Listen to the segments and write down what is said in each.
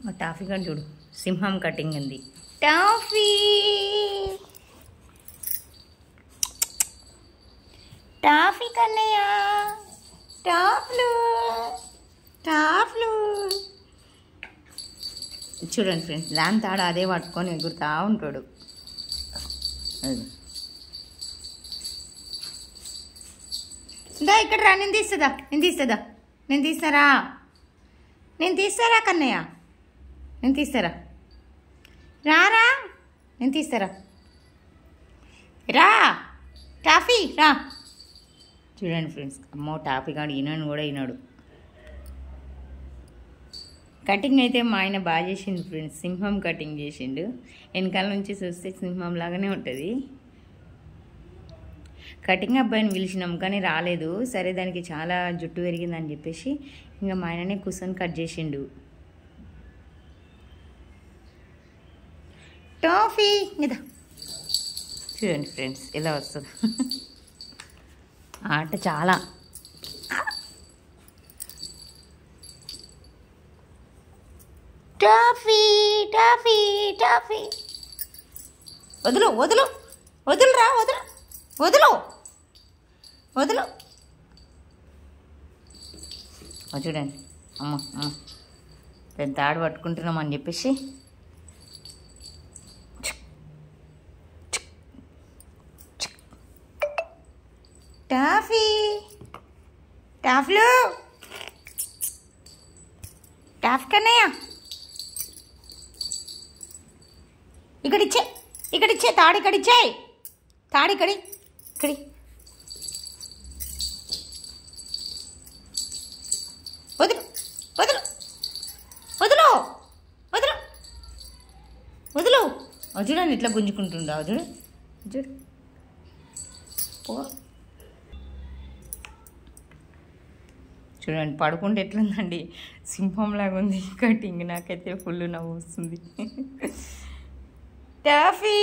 మా టాఫీ గారు చూడు సింహం కటింగ్ ఉంది. టాఫీ టాఫీ కన్నయ్య టాఫ్లు టాఫ్లు చూడండి ఫ్రెండ్స్, దాని తాడు అదే పట్టుకొని ఎగురుతూ ఉంటాడు. దా ఇక్కడ రా, నేను తీస్తారా కన్నయ్య, నేను తీస్తారా రారా, నేను తీస్తారా రా టాఫీ రా. చూడండి ఫ్రెండ్స్, అమ్మో టాఫీ కాడు ఈనాడు కూడా ఈనాడు. కటింగ్ అయితే మా ఆయన బాగా చేసిండు ఫ్రెండ్స్, సింహం కటింగ్ చేసిండు. వెనకాల నుంచి చూస్తే సింహం లాగానే ఉంటుంది. కటింగ్ అబ్బాయిని పిలిచినాం కానీ రాలేదు. సరే దానికి చాలా జుట్టు పెరిగిందని చెప్పేసి ఇంకా మా ఆయననే కూర్చొని కట్ చేసిండు. టాఫీ ఇదా చూడండి ఫ్రెండ్స్ ఎలా వస్తుంది ఆట. చాలా టాఫీ టాఫీ టాఫీ వదులు వదులు వదులురా వదులు వదులు వదులు. చూడండి అమ్మ అమ్మ పెద్ద తాడు పట్టుకుంటున్నామని చెప్పేసి టాఫీ టాఫ్లు టాఫ్ కన్నయ్య ఇక్కడిచ్చే తాడు ఇక్కడిచ్చే తాడు ఇక్కడి వదులు వదులు వదులు వదులు వదులు. చూడండి ఇట్లా గుంజుకుంటుండా, చూడు చూడు పో. చూడండి పడుకుంటే ఎట్లుందండి, సింహంలాగా ఉంది కటింగ్. నాకైతే ఫుల్ నవ్వు వస్తుంది. టాఫీ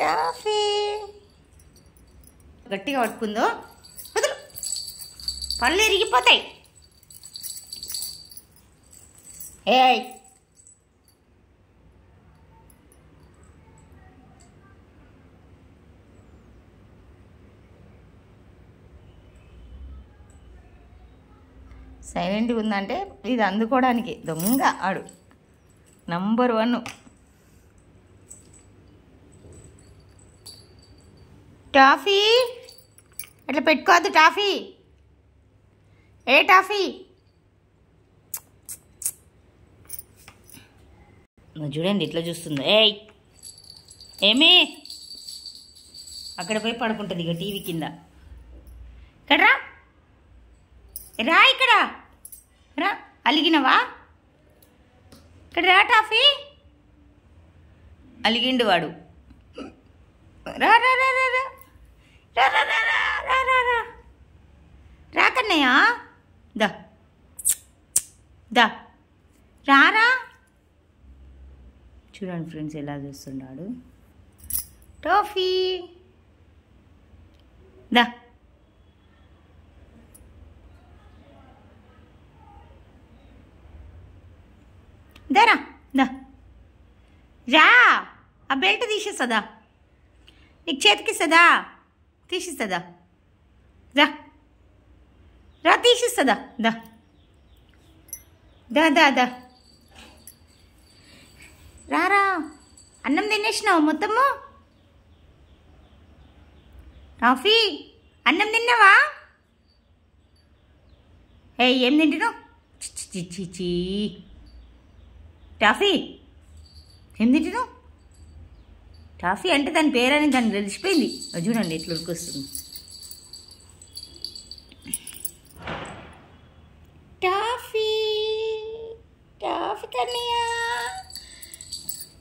టాఫీ గట్టిగా పట్టుకుందో, వదులు పళ్ళు ఇరిగిపోతాయి. ఏయ్ సైలెంట్గా ఉందంటే ఇది అందుకోవడానికి దొంగ ఆడు నంబర్ 1. టాఫీ అట్లా పెట్టుకోవద్దు టాఫీ. ఏ టాఫీ చూడండి ఎట్లా చూస్తుందో. ఏయ్ ఏమి అక్కడ పోయి పడుకుంటుంది ఇక టీవీ కింద. ఇక్కడ రా ఇక్కడ రా, అలిగినవా? ఇక్కడ రా టాఫీ. అలిగిండు వాడు. రా రా రా రా రా రా రా రా రా రా రా రా కన్నయ్య దా దా రారా. చూడండి ఫ్రెండ్స్ ఎలా చూస్తున్నాడు. టాఫీ దా దరా దా రా. ఆ బెల్ట్ తీసేస్తుందా నీకు, చేతికిస్తుందా? తీసిస్తుందా? రా రా తీసిస్తుందా? దా దా దా దా రారా. అన్నం తినేసినావు మొత్తము? టాఫీ అన్నం తిన్నావా? ఏం తింటున్నావు? చిచి టాఫీ ఏం తింటున్నావు? టాఫీ అంటే దాని పేరని దాన్ని తెలిసిపోయింది. చూడండి ఎట్లా ఉరికొస్తుంది. Toffee toffee Kannayya.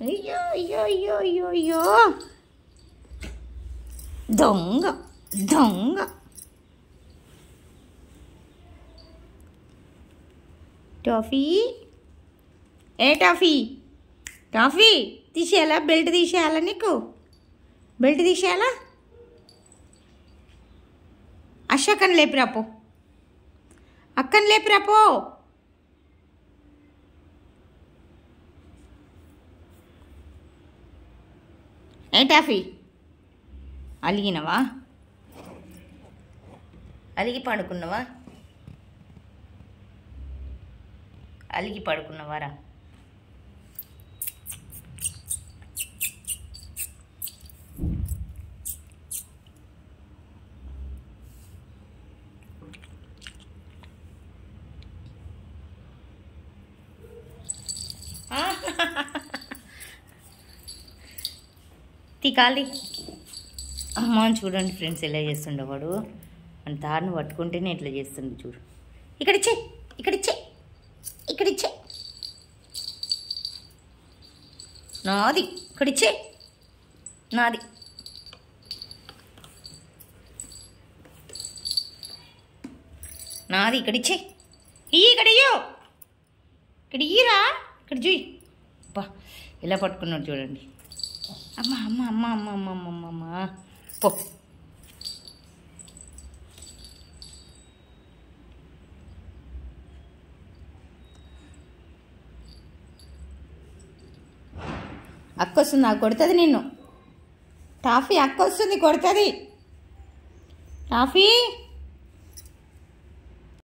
అయ్యో అయ్యో అయ్యో అయ్యో అయ్యో దొంగ దొంగ. టాఫీ ఏ టాఫీ టాఫీ తీసేయాలా? బెల్ట్ తీసేయాలా నీకు? బెల్ట్ తీసేయాలా? అక్కని లేపిరాపో, అక్కని లేపిరాపో. ఏ టాఫీ అలిగినవా? అలిగి పడుకున్నావా? అలిగి పడుకున్నవారా? తీకాలి అమ్మ. చూడండి ఫ్రెండ్స్ ఎలా చేస్తుండే వాడు. మన తాడును పట్టుకుంటేనే ఎట్లా చేస్తుండే చూడు. ఇక్కడిచ్చే ఇక్కడిచ్చే ఇక్కడిచ్చే నాది, ఇక్కడిచ్చే నాది. నాది ఇక్కడిచ్చే. ఇక్కడ ఇయ్యో, ఇక్కడ ఇయ్యరా, ఇక్కడ చూయి. అబ్బా ఎలా పట్టుకున్నాడు చూడండి. అమ్మ అమ్మ అమ్మ అమ్మ అమ్మ అమ్మ అమ్మ పో. అక్క వస్తుంది, నాకు కొడుతుంది నిన్ను. టాఫీ అక్క వస్తుంది, కొడుతుంది. టాఫీ